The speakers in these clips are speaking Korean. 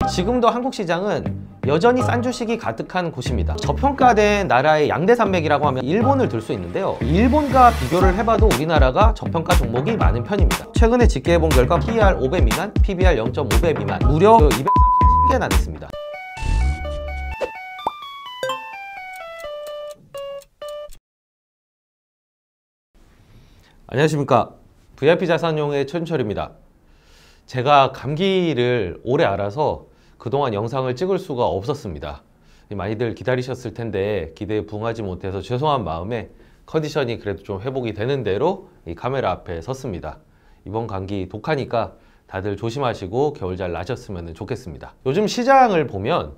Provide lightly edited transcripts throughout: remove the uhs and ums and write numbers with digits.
지금도 한국 시장은 여전히 싼 주식이 가득한 곳입니다. 저평가된 나라의 양대 산맥이라고 하면 일본을 들 수 있는데요, 일본과 비교를 해봐도 우리나라가 저평가 종목이 많은 편입니다. 최근에 집계해본 결과 PER 5배 미만, PBR 0.5배 미만, 무려 237개나 됐습니다. 안녕하십니까, VIP 자산용의 최준철입니다. 제가 감기를 오래 앓아서 그동안 영상을 찍을 수가 없었습니다. 많이들 기다리셨을 텐데 기대에 부응하지 못해서 죄송한 마음에 컨디션이 그래도 좀 회복이 되는 대로 이 카메라 앞에 섰습니다. 이번 감기 독하니까 다들 조심하시고 겨울 잘 나셨으면 좋겠습니다. 요즘 시장을 보면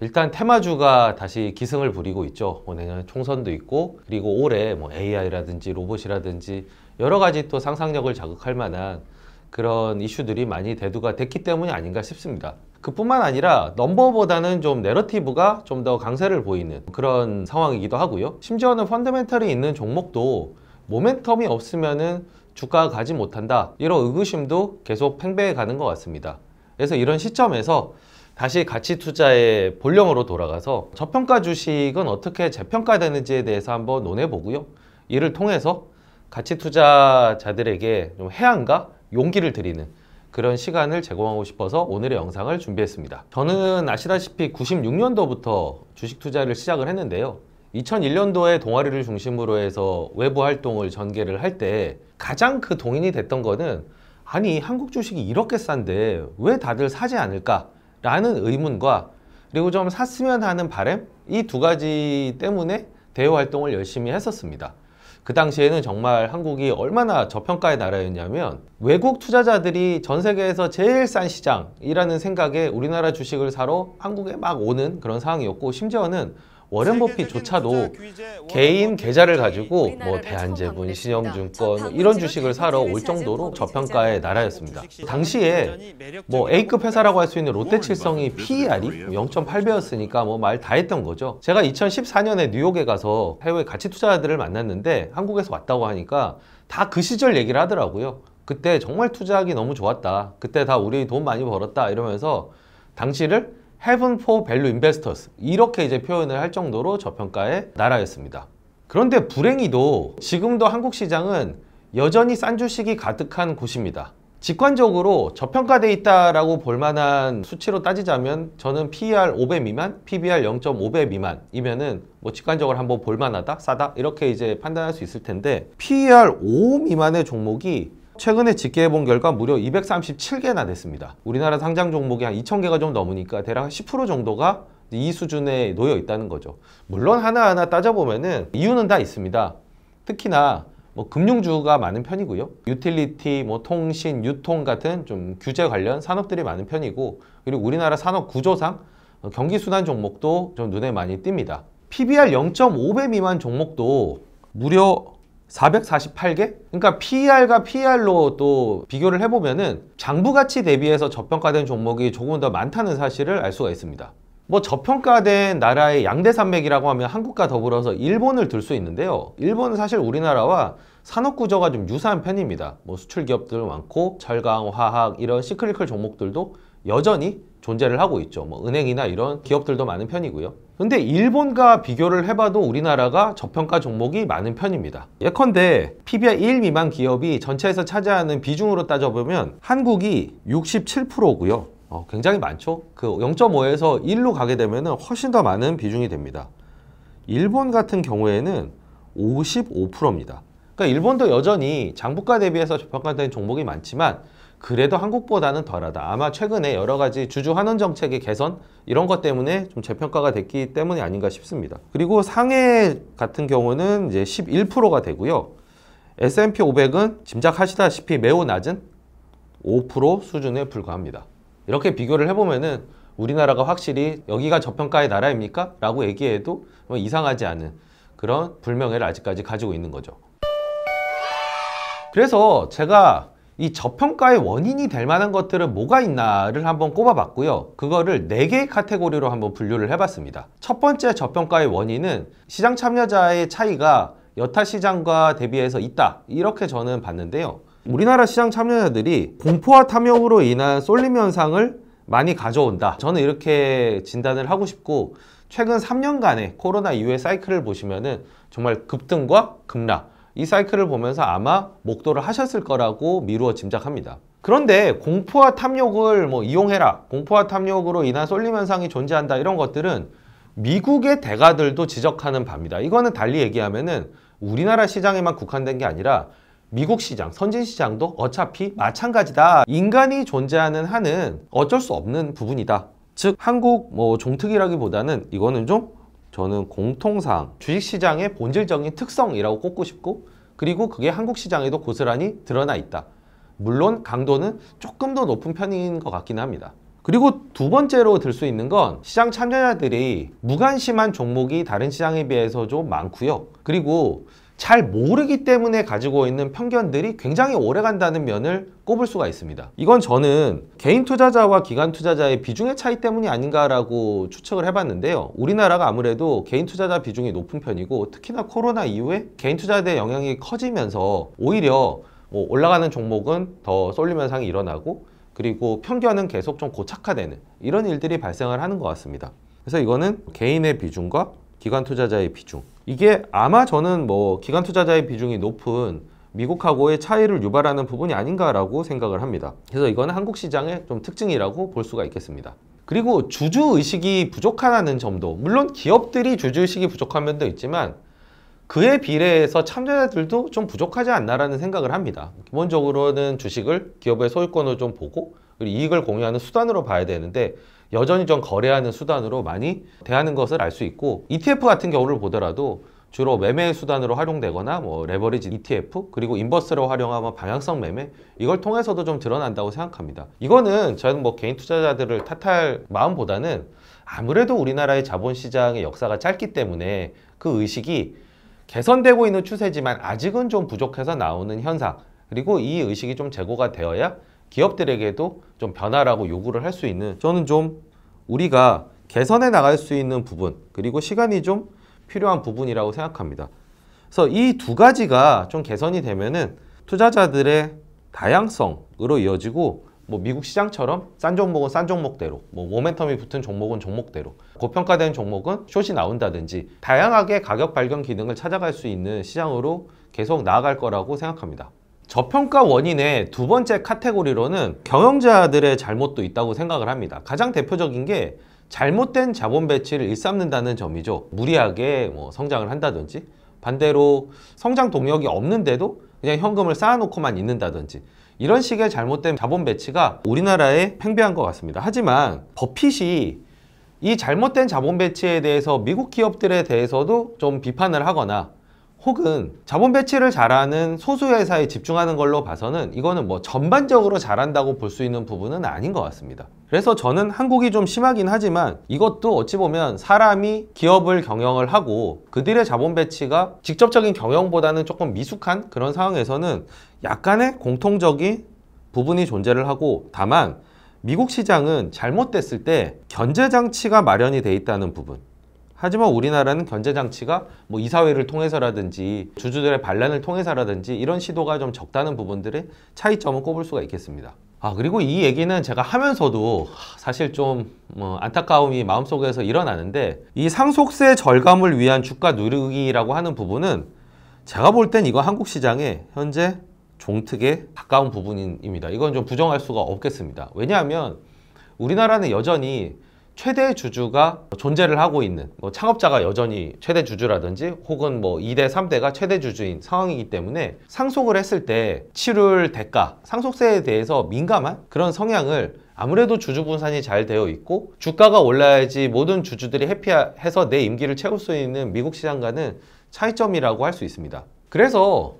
일단 테마주가 다시 기승을 부리고 있죠. 내년 총선도 있고, 그리고 올해 AI라든지 로봇이라든지 여러 가지 또 상상력을 자극할 만한 그런 이슈들이 많이 대두가 됐기 때문이 아닌가 싶습니다. 그뿐만 아니라 넘버보다는 좀 내러티브가 좀 더 강세를 보이는 그런 상황이기도 하고요. 심지어는 펀더멘털이 있는 종목도 모멘텀이 없으면은 주가가 가지 못한다, 이런 의구심도 계속 팽배해 가는 것 같습니다. 그래서 이런 시점에서 다시 가치 투자의 본령으로 돌아가서 저평가 주식은 어떻게 재평가되는지에 대해서 한번 논해 보고요, 이를 통해서 가치 투자자들에게 좀 해안과 용기를 드리는 그런 시간을 제공하고 싶어서 오늘의 영상을 준비했습니다. 저는 아시다시피 96년도부터 주식 투자를 시작을 했는데요, 2001년도에 동아리를 중심으로 해서 외부 활동을 전개를 할 때 가장 그 동인이 됐던 거는, 아니 한국 주식이 이렇게 싼데 왜 다들 사지 않을까 라는 의문과, 그리고 좀 샀으면 하는 바람, 이 두 가지 때문에 대외 활동을 열심히 했었습니다. 그 당시에는 정말 한국이 얼마나 저평가의 나라였냐면, 외국 투자자들이 전 세계에서 제일 싼 시장이라는 생각에 우리나라 주식을 사러 한국에 막 오는 그런 상황이었고, 심지어는 워렌 버핏조차도 개인 계좌를 가지고 대한제분, 신영증권 이런 주식을 사러 올 정도로 저평가의 나라였습니다. 당시에 A급 회사라고 할 수 있는 롯데칠성이 PER이 0.8배였으니까 말 다 했던 거죠. 제가 2014년에 뉴욕에 가서 해외 가치 투자자들을 만났는데, 한국에서 왔다고 하니까 다 그 시절 얘기를 하더라고요. 그때 정말 투자하기 너무 좋았다, 그때 다 우리 돈 많이 벌었다, 이러면서 당시를 Heaven for Value Investors, 이렇게 이제 표현을 할 정도로 저평가의 나라였습니다. 그런데 불행히도 지금도 한국 시장은 여전히 싼 주식이 가득한 곳입니다. 직관적으로 저평가돼 있다라고 볼 만한 수치로 따지자면, 저는 PER 5배 미만, PBR 0.5배 미만이면은 직관적으로 한번 볼 만하다, 싸다, 이렇게 이제 판단할 수 있을 텐데, PER 5 미만의 종목이 최근에 집계해본 결과 무려 237개나 됐습니다. 우리나라 상장 종목이 한 2000개가 좀 넘으니까 대략 10% 정도가 이 수준에 놓여 있다는 거죠. 물론 하나하나 따져보면은 이유는 다 있습니다. 특히나 금융주가 많은 편이고요, 유틸리티, 통신, 유통 같은 좀 규제 관련 산업들이 많은 편이고, 그리고 우리나라 산업 구조상 경기순환 종목도 좀 눈에 많이 띕니다. PBR 0.5배 미만 종목도 무려 448개? 그러니까 PER과 PER로 또 비교를 해보면은 장부가치 대비해서 저평가된 종목이 조금 더 많다는 사실을 알 수가 있습니다. 저평가된 나라의 양대 산맥이라고 하면 한국과 더불어서 일본을 들 수 있는데요, 일본은 사실 우리나라와 산업 구조가 좀 유사한 편입니다. 수출 기업들 많고, 철강, 화학 이런 시크리컬 종목들도 여전히 존재를 하고 있죠. 은행이나 이런 기업들도 많은 편이고요. 근데 일본과 비교를 해봐도 우리나라가 저평가 종목이 많은 편입니다. 예컨대 PBR 1 미만 기업이 전체에서 차지하는 비중으로 따져보면 한국이 67%고요. 굉장히 많죠. 그 0.5에서 1로 가게 되면 훨씬 더 많은 비중이 됩니다. 일본 같은 경우에는 55%입니다. 그러니까 일본도 여전히 장부가 대비해서 저평가된 종목이 많지만, 그래도 한국보다는 덜하다. 아마 최근에 여러 가지 주주 환원 정책의 개선, 이런 것 때문에 좀 재평가가 됐기 때문이 아닌가 싶습니다. 그리고 상해 같은 경우는 이제 11%가 되고요. S&P 500은 짐작하시다시피 매우 낮은 5% 수준에 불과합니다. 이렇게 비교를 해보면은 우리나라가 확실히 여기가 저평가의 나라입니까? 라고 얘기해도 이상하지 않은 그런 불명예를 아직까지 가지고 있는 거죠. 그래서 제가 이 저평가의 원인이 될 만한 것들은 뭐가 있나를 한번 꼽아봤고요, 그거를 4개의 카테고리로 한번 분류를 해봤습니다. 첫 번째 저평가의 원인은 시장 참여자의 차이가 여타 시장과 대비해서 있다, 이렇게 저는 봤는데요, 우리나라 시장 참여자들이 공포와 탐욕으로 인한 쏠림 현상을 많이 가져온다. 저는 이렇게 진단을 하고 싶고, 최근 3년간의 코로나 이후의 사이클을 보시면은 정말 급등과 급락, 이 사이클을 보면서 아마 목도를 하셨을 거라고 미루어 짐작합니다. 그런데 공포와 탐욕을 이용해라, 공포와 탐욕으로 인한 쏠림 현상이 존재한다, 이런 것들은 미국의 대가들도 지적하는 바입니다. 이거는 달리 얘기하면은 우리나라 시장에만 국한된 게 아니라 미국 시장, 선진 시장도 어차피 마찬가지다. 인간이 존재하는 한은 어쩔 수 없는 부분이다. 즉 한국 종특이라기보다는 이거는 좀 저는 공통상 주식시장의 본질적인 특성이라고 꼽고 싶고, 그리고 그게 한국 시장에도 고스란히 드러나 있다. 물론 강도는 조금 더 높은 편인 것 같긴 합니다. 그리고 두 번째로 들 수 있는 건 시장 참여자들이 무관심한 종목이 다른 시장에 비해서 좀 많고요. 그리고 잘 모르기 때문에 가지고 있는 편견들이 굉장히 오래 간다는 면을 꼽을 수가 있습니다. 이건 저는 개인 투자자와 기관 투자자의 비중의 차이 때문이 아닌가라고 추측을 해봤는데요. 우리나라가 아무래도 개인 투자자 비중이 높은 편이고, 특히나 코로나 이후에 개인 투자자의 영향이 커지면서 오히려 올라가는 종목은 더 쏠림 현상이 일어나고, 그리고 편견은 계속 좀 고착화되는 이런 일들이 발생을 하는 것 같습니다. 그래서 이거는 개인의 비중과 기관 투자자의 비중, 이게 아마 저는 기관 투자자의 비중이 높은 미국하고의 차이를 유발하는 부분이 아닌가라고 생각을 합니다. 그래서 이거는 한국 시장의 좀 특징이라고 볼 수가 있겠습니다. 그리고 주주의식이 부족하다는 점도, 물론 기업들이 주주의식이 부족한 면도 있지만 그에 비례해서 참여자들도 좀 부족하지 않나라는 생각을 합니다. 기본적으로는 주식을 기업의 소유권으로 좀 보고, 그리고 이익을 공유하는 수단으로 봐야 되는데 여전히 좀 거래하는 수단으로 많이 대하는 것을 알 수 있고, ETF 같은 경우를 보더라도 주로 매매 수단으로 활용되거나 레버리지 ETF, 그리고 인버스로 활용하면 방향성 매매, 이걸 통해서도 좀 드러난다고 생각합니다. 이거는 저는 개인 투자자들을 탓할 마음보다는 아무래도 우리나라의 자본시장의 역사가 짧기 때문에 그 의식이 개선되고 있는 추세지만 아직은 좀 부족해서 나오는 현상, 그리고 이 의식이 좀 제고가 되어야 기업들에게도 좀 변화라고 요구를 할 수 있는, 저는 좀 우리가 개선해 나갈 수 있는 부분, 그리고 시간이 좀 필요한 부분이라고 생각합니다. 그래서 이 두 가지가 좀 개선이 되면은 투자자들의 다양성으로 이어지고, 미국 시장처럼 싼 종목은 싼 종목대로, 모멘텀이 붙은 종목은 종목대로, 고평가된 종목은 숏이 나온다든지 다양하게 가격 발견 기능을 찾아갈 수 있는 시장으로 계속 나아갈 거라고 생각합니다. 저평가 원인의 두 번째 카테고리로는 경영자들의 잘못도 있다고 생각을 합니다. 가장 대표적인 게 잘못된 자본 배치를 일삼는다는 점이죠. 무리하게 성장을 한다든지, 반대로 성장 동력이 없는데도 그냥 현금을 쌓아놓고만 있는다든지, 이런 식의 잘못된 자본 배치가 우리나라에 팽배한 것 같습니다. 하지만 버핏이 이 잘못된 자본 배치에 대해서 미국 기업들에 대해서도 좀 비판을 하거나, 혹은 자본 배치를 잘하는 소수 회사에 집중하는 걸로 봐서는 이거는 전반적으로 잘한다고 볼 수 있는 부분은 아닌 것 같습니다. 그래서 저는 한국이 좀 심하긴 하지만 이것도 어찌 보면 사람이 기업을 경영을 하고 그들의 자본 배치가 직접적인 경영보다는 조금 미숙한 그런 상황에서는 약간의 공통적인 부분이 존재를 하고, 다만 미국 시장은 잘못됐을 때 견제장치가 마련이 돼 있다는 부분, 하지만 우리나라는 견제장치가 이사회를 통해서라든지 주주들의 반란을 통해서라든지 이런 시도가 좀 적다는 부분들의 차이점을 꼽을 수가 있겠습니다. 그리고 이 얘기는 제가 하면서도 사실 좀 안타까움이 마음속에서 일어나는데, 이 상속세 절감을 위한 주가 누르기라고 하는 부분은 제가 볼 땐 이거 한국 시장의 현재 종특에 가까운 부분입니다. 이건 좀 부정할 수가 없겠습니다. 왜냐하면 우리나라는 여전히 최대 주주가 존재를 하고 있는, 창업자가 여전히 최대 주주라든지 혹은 2대, 3대가 최대 주주인 상황이기 때문에 상속을 했을 때 치룰 대가, 상속세에 대해서 민감한 그런 성향을 아무래도 주주 분산이 잘 되어 있고, 주가가 올라야지 모든 주주들이 해피해서 내 임기를 채울 수 있는 미국 시장과는 차이점이라고 할 수 있습니다. 그래서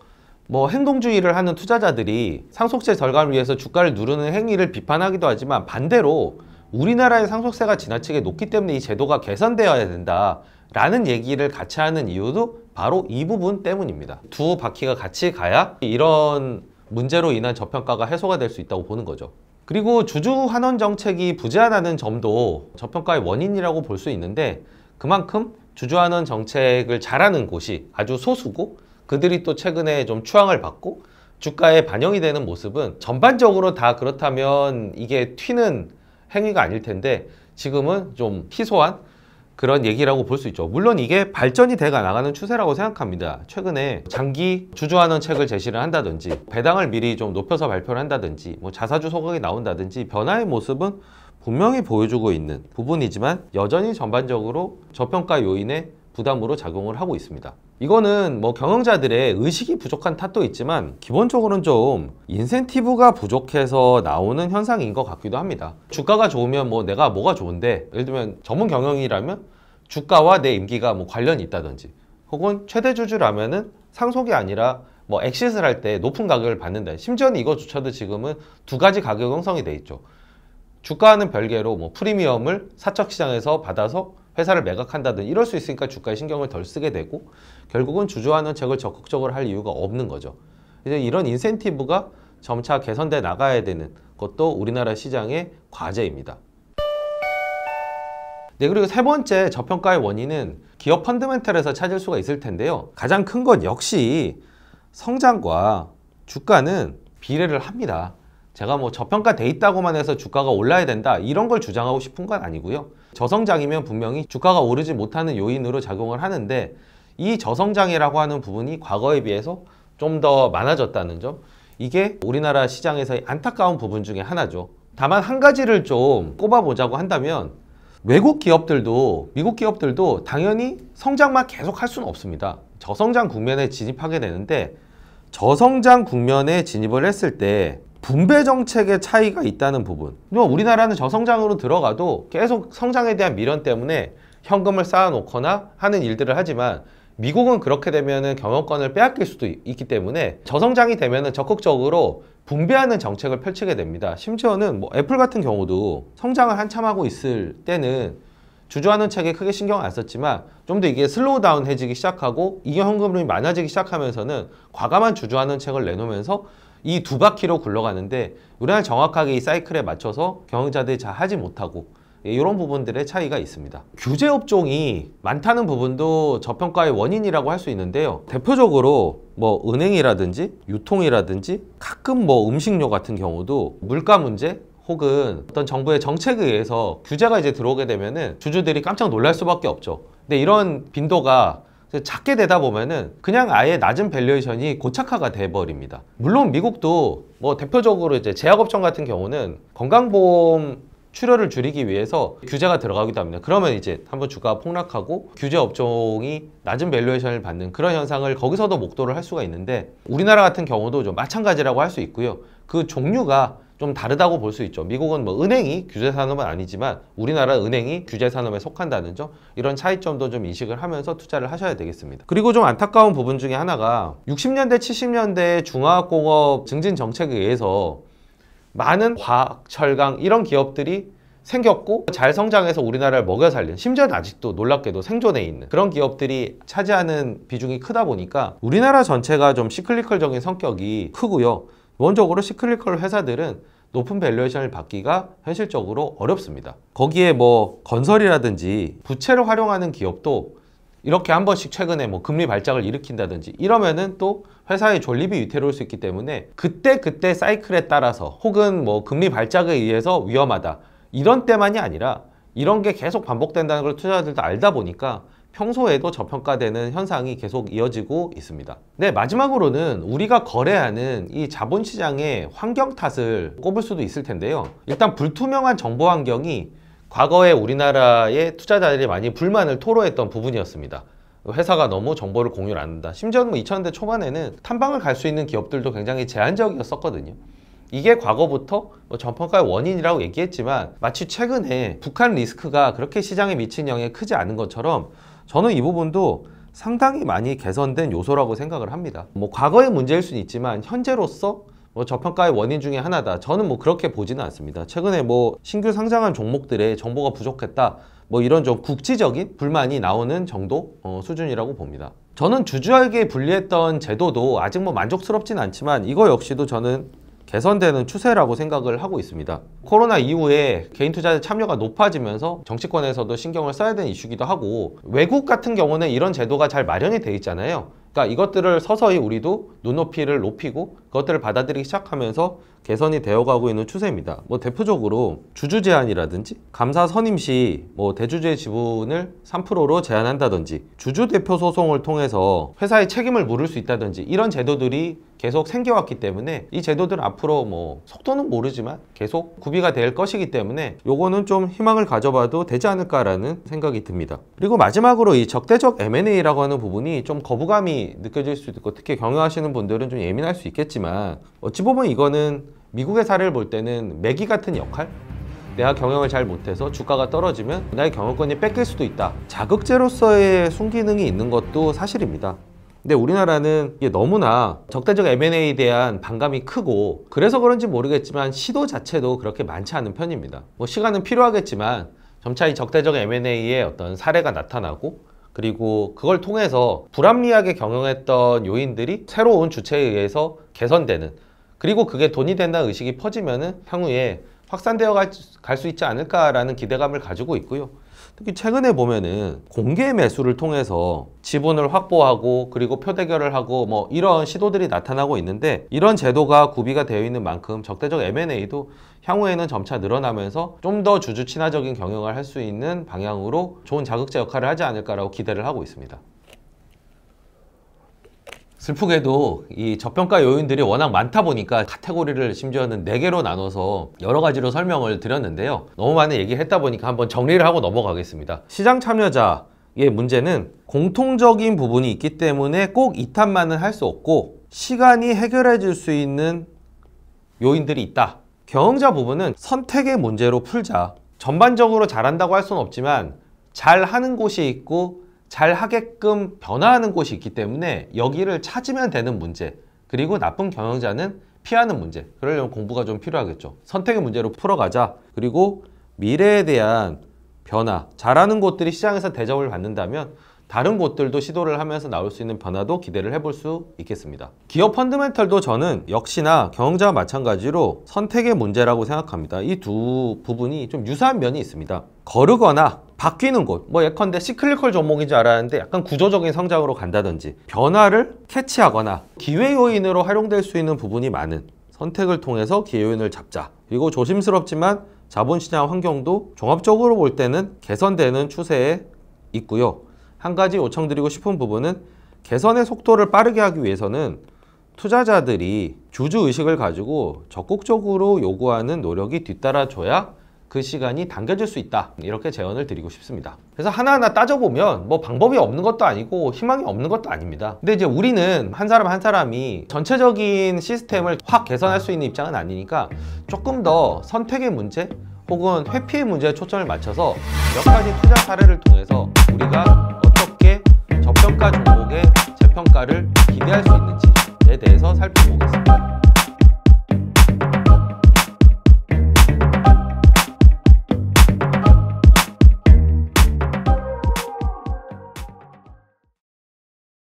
행동주의를 하는 투자자들이 상속세 절감을 위해서 주가를 누르는 행위를 비판하기도 하지만, 반대로 우리나라의 상속세가 지나치게 높기 때문에 이 제도가 개선되어야 된다라는 얘기를 같이 하는 이유도 바로 이 부분 때문입니다. 두 바퀴가 같이 가야 이런 문제로 인한 저평가가 해소가 될 수 있다고 보는 거죠. 그리고 주주 환원 정책이 부재하다는 점도 저평가의 원인이라고 볼 수 있는데, 그만큼 주주 환원 정책을 잘하는 곳이 아주 소수고, 그들이 또 최근에 좀 추앙을 받고 주가에 반영이 되는 모습은 전반적으로 다 그렇다면 이게 튀는 행위가 아닐 텐데 지금은 좀 희소한 그런 얘기라고 볼 수 있죠. 물론 이게 발전이 돼가 나가는 추세라고 생각합니다. 최근에 장기 주주환원 책을 제시를 한다든지 배당을 미리 좀 높여서 발표를 한다든지 뭐 자사주 소각이 나온다든지 변화의 모습은 분명히 보여주고 있는 부분이지만 여전히 전반적으로 저평가 요인의 부담으로 작용을 하고 있습니다. 이거는 뭐 경영자들의 의식이 부족한 탓도 있지만 기본적으로는 좀 인센티브가 부족해서 나오는 현상인 것 같기도 합니다. 주가가 좋으면 뭐 내가 뭐가 좋은데, 예를 들면 전문 경영이라면 주가와 내 임기가 뭐 관련이 있다든지, 혹은 최대 주주라면은 상속이 아니라 뭐 엑시트를 할 때 높은 가격을 받는다. 심지어는 이거조차도 지금은 두 가지 가격 형성이 돼 있죠. 주가는 별개로 뭐 프리미엄을 사적 시장에서 받아서 회사를 매각한다든 이럴 수 있으니까 주가에 신경을 덜 쓰게 되고, 결국은 주주환원책을 적극적으로 할 이유가 없는 거죠. 이제 이런 인센티브가 점차 개선돼 나가야 되는 것도 우리나라 시장의 과제입니다. 네, 그리고 세 번째 저평가의 원인은 기업 펀드멘탈에서 찾을 수가 있을 텐데요. 가장 큰 건 역시 성장과 주가는 비례를 합니다. 제가 뭐 저평가돼 있다고만 해서 주가가 올라야 된다 이런 걸 주장하고 싶은 건 아니고요. 저성장이면 분명히 주가가 오르지 못하는 요인으로 작용을 하는데, 이 저성장이라고 하는 부분이 과거에 비해서 좀 더 많아졌다는 점, 이게 우리나라 시장에서의 안타까운 부분 중에 하나죠. 다만 한 가지를 좀 꼽아보자고 한다면, 외국 기업들도 미국 기업들도 당연히 성장만 계속 할 수는 없습니다. 저성장 국면에 진입하게 되는데, 저성장 국면에 진입을 했을 때 분배 정책의 차이가 있다는 부분. 우리나라는 저성장으로 들어가도 계속 성장에 대한 미련 때문에 현금을 쌓아놓거나 하는 일들을 하지만, 미국은 그렇게 되면 경영권을 빼앗길 수도 있기 때문에 저성장이 되면 적극적으로 분배하는 정책을 펼치게 됩니다. 심지어는 뭐 애플 같은 경우도 성장을 한참 하고 있을 때는 주주환원 책에 크게 신경 안 썼지만, 좀 더 이게 슬로우 다운 해지기 시작하고 이익 현금률이 많아지기 시작하면서는 과감한 주주환원 책을 내놓으면서 이 두 바퀴로 굴러가는데, 우리나라 정확하게 이 사이클에 맞춰서 경영자들이 잘 하지 못하고, 이런 부분들의 차이가 있습니다. 규제 업종이 많다는 부분도 저평가의 원인이라고 할 수 있는데요. 대표적으로 뭐 은행이라든지 유통이라든지 가끔 뭐 음식료 같은 경우도 물가 문제 혹은 어떤 정부의 정책에 의해서 규제가 이제 들어오게 되면은 주주들이 깜짝 놀랄 수밖에 없죠. 근데 이런 빈도가 작게 되다 보면은 그냥 아예 낮은 밸류에이션이 고착화가 돼 버립니다. 물론 미국도 뭐 대표적으로 이제 제약업종 같은 경우는 건강보험 출혈을 줄이기 위해서 규제가 들어가기도 합니다. 그러면 이제 한번 주가가 폭락하고 규제 업종이 낮은 밸류에이션을 받는 그런 현상을 거기서도 목도를 할 수가 있는데, 우리나라 같은 경우도 좀 마찬가지라고 할 수 있고요. 그 종류가 좀 다르다고 볼 수 있죠. 미국은 뭐 은행이 규제 산업은 아니지만 우리나라 은행이 규제 산업에 속한다는 점, 이런 차이점도 좀 인식을 하면서 투자를 하셔야 되겠습니다. 그리고 좀 안타까운 부분 중에 하나가 60년대 70년대 중화학공업 증진 정책에 의해서 많은 과학, 철강 이런 기업들이 생겼고 잘 성장해서 우리나라를 먹여 살린, 심지어는 아직도 놀랍게도 생존해 있는 그런 기업들이 차지하는 비중이 크다 보니까 우리나라 전체가 좀 시클리컬적인 성격이 크고요. 기본적으로 시클리컬 회사들은 높은 밸류에이션을 받기가 현실적으로 어렵습니다. 거기에 뭐 건설이라든지 부채를 활용하는 기업도 이렇게 한 번씩 최근에 뭐 금리 발작을 일으킨다든지 이러면은 또 회사의 존립이 위태로울 수 있기 때문에 그때 사이클에 따라서 혹은 뭐 금리 발작에 의해서 위험하다 이런 때만이 아니라 이런 게 계속 반복된다는 걸 투자자들도 알다 보니까 평소에도 저평가되는 현상이 계속 이어지고 있습니다. 네, 마지막으로는 우리가 거래하는 이 자본시장의 환경 탓을 꼽을 수도 있을 텐데요. 일단 불투명한 정보 환경이 과거에 우리나라의 투자자들이 많이 불만을 토로했던 부분이었습니다. 회사가 너무 정보를 공유를 안 한다. 심지어는 뭐 2000년대 초반에는 탐방을 갈 수 있는 기업들도 굉장히 제한적이었었거든요. 이게 과거부터 뭐 저평가의 원인이라고 얘기했지만, 마치 최근에 북한 리스크가 그렇게 시장에 미친 영향이 크지 않은 것처럼 저는 이 부분도 상당히 많이 개선된 요소라고 생각을 합니다. 뭐 과거의 문제일 수는 있지만 현재로서 뭐 저평가의 원인 중에 하나다, 저는 뭐 그렇게 보지는 않습니다. 최근에 뭐 신규 상장한 종목들의 정보가 부족했다, 뭐 이런 좀 국지적인 불만이 나오는 정도 수준이라고 봅니다. 저는 주주에게 분리했던 제도도 아직 뭐 만족스럽진 않지만 이거 역시도 저는 개선되는 추세라고 생각을 하고 있습니다. 코로나 이후에 개인 투자자 참여가 높아지면서 정치권에서도 신경을 써야 되는 이슈기도 하고, 외국 같은 경우는 이런 제도가 잘 마련이 돼 있잖아요. 그러니까 이것들을 서서히 우리도 눈높이를 높이고 그것들을 받아들이기 시작하면서 개선이 되어가고 있는 추세입니다. 뭐 대표적으로 주주 제한이라든지 감사 선임 시 뭐 대주주의 지분을 3%로 제한한다든지 주주 대표 소송을 통해서 회사의 책임을 물을 수 있다든지 이런 제도들이 계속 생겨왔기 때문에 이 제도들은 앞으로 뭐 속도는 모르지만 계속 구비가 될 것이기 때문에 요거는 좀 희망을 가져봐도 되지 않을까라는 생각이 듭니다. 그리고 마지막으로 이 적대적 M&A라고 하는 부분이 좀 거부감이 느껴질 수도 있고 특히 경영하시는 분들은 좀 예민할 수 있겠지만 어찌 보면 이거는 미국의 사례를 볼 때는 매기 같은 역할? 내가 경영을 잘 못해서 주가가 떨어지면 나의 경영권이 뺏길 수도 있다. 자극제로서의 순기능이 있는 것도 사실입니다. 근데 우리나라는 이게 너무나 적대적 M&A에 대한 반감이 크고 그래서 그런지 모르겠지만 시도 자체도 그렇게 많지 않은 편입니다. 뭐 시간은 필요하겠지만 점차 이 적대적 M&A의 어떤 사례가 나타나고 그리고 그걸 통해서 불합리하게 경영했던 요인들이 새로운 주체에 의해서 개선되는 그리고 그게 돈이 된다는 의식이 퍼지면은 향후에 확산되어 갈 수 있지 않을까라는 기대감을 가지고 있고요. 특히 최근에 보면은 공개 매수를 통해서 지분을 확보하고 그리고 표대결을 하고 뭐 이런 시도들이 나타나고 있는데 이런 제도가 구비가 되어 있는 만큼 적대적 M&A도 향후에는 점차 늘어나면서 좀 더 주주 친화적인 경영을 할 수 있는 방향으로 좋은 자극제 역할을 하지 않을까라고 기대를 하고 있습니다. 슬프게도 이 저평가 요인들이 워낙 많다 보니까 카테고리를 심지어는 4개로 나눠서 여러 가지로 설명을 드렸는데요. 너무 많은 얘기를 했다 보니까 한번 정리를 하고 넘어가겠습니다. 시장 참여자의 문제는 공통적인 부분이 있기 때문에 꼭 이 탓만은 할 수 없고 시간이 해결해 줄 수 있는 요인들이 있다. 경영자 부분은 선택의 문제로 풀자. 전반적으로 잘한다고 할 수는 없지만 잘하는 곳이 있고 잘하게끔 변화하는 곳이 있기 때문에 여기를 찾으면 되는 문제 그리고 나쁜 경영자는 피하는 문제 그러려면 공부가 좀 필요하겠죠. 선택의 문제로 풀어가자. 그리고 미래에 대한 변화 잘하는 곳들이 시장에서 대접을 받는다면 다른 곳들도 시도를 하면서 나올 수 있는 변화도 기대를 해볼 수 있겠습니다. 기업 펀드멘털도 저는 역시나 경영자와 마찬가지로 선택의 문제라고 생각합니다. 이 두 부분이 좀 유사한 면이 있습니다. 거르거나 바뀌는 곳, 뭐 예컨대 시클리컬 종목인 줄 알았는데 약간 구조적인 성장으로 간다든지 변화를 캐치하거나 기회 요인으로 활용될 수 있는 부분이 많은 선택을 통해서 기회 요인을 잡자. 그리고 조심스럽지만 자본시장 환경도 종합적으로 볼 때는 개선되는 추세에 있고요. 한 가지 요청드리고 싶은 부분은 개선의 속도를 빠르게 하기 위해서는 투자자들이 주주의식을 가지고 적극적으로 요구하는 노력이 뒤따라줘야 그 시간이 당겨질 수 있다. 이렇게 제언을 드리고 싶습니다. 그래서 하나하나 따져보면 뭐 방법이 없는 것도 아니고 희망이 없는 것도 아닙니다. 근데 이제 우리는 한 사람 한 사람이 전체적인 시스템을 확 개선할 수 있는 입장은 아니니까 조금 더 선택의 문제 혹은 회피의 문제에 초점을 맞춰서 몇 가지 투자 사례를 통해서 우리가 어떻게 저평가 종목의 재평가를 기대할 수 있는지에 대해서 살펴보겠습니다.